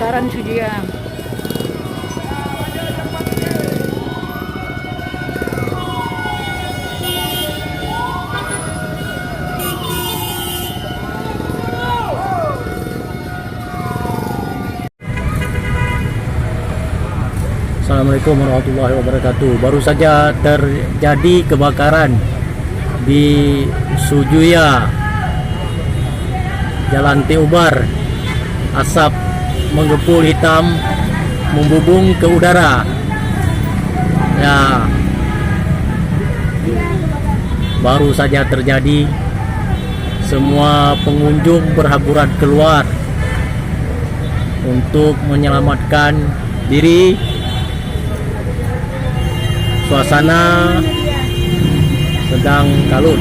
kebakaran Sujiya. Assalamualaikum warahmatullahi wabarakatuh. Baru saja terjadi kebakaran di Sujiya, Jalan Teubar. Asap mengepul hitam membubung ke udara. Ya, baru saja terjadi. Semua pengunjung berhamburan keluar untuk menyelamatkan diri. Suasana sedang kalut.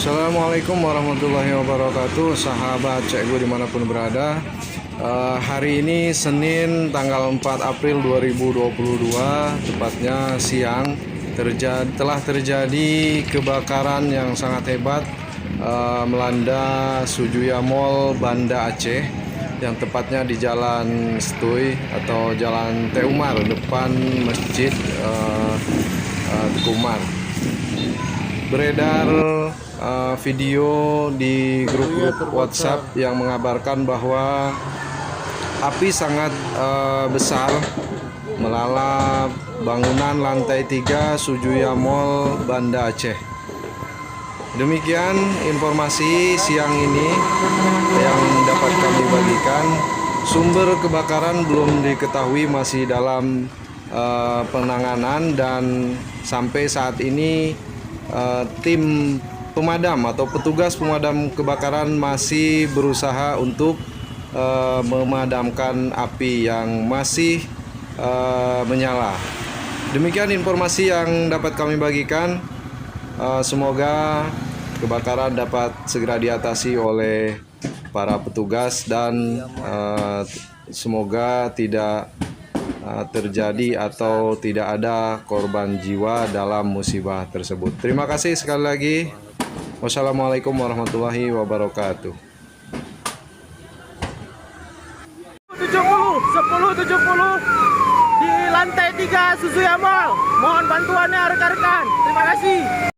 Assalamualaikum warahmatullahi wabarakatuh, sahabat Cekgu dimanapun berada. Hari ini Senin tanggal 4 April 2022, tepatnya siang, telah terjadi kebakaran yang sangat hebat melanda Sujiya Mall Banda Aceh, yang tepatnya di Jalan Stui atau Jalan Teubar, depan Masjid Kumar. Beredar video di grup WhatsApp yang mengabarkan bahwa api sangat besar melalap bangunan lantai 3 Sujiya Mall Banda Aceh. Demikian informasi siang ini yang dapat kami bagikan. Sumber kebakaran belum diketahui, masih dalam penanganan, dan sampai saat ini tim pemadam atau petugas pemadam kebakaran masih berusaha untuk memadamkan api yang masih menyala. Demikian informasi yang dapat kami bagikan. Semoga kebakaran dapat segera diatasi oleh para petugas dan semoga tidak terjadi atau tidak ada korban jiwa dalam musibah tersebut. Terima kasih sekali lagi. Wassalamualaikum warahmatullahi wabarakatuh. 1070 di lantai 3 Sujiya Mall. Mohon bantuannya rekan-rekan. Terima kasih.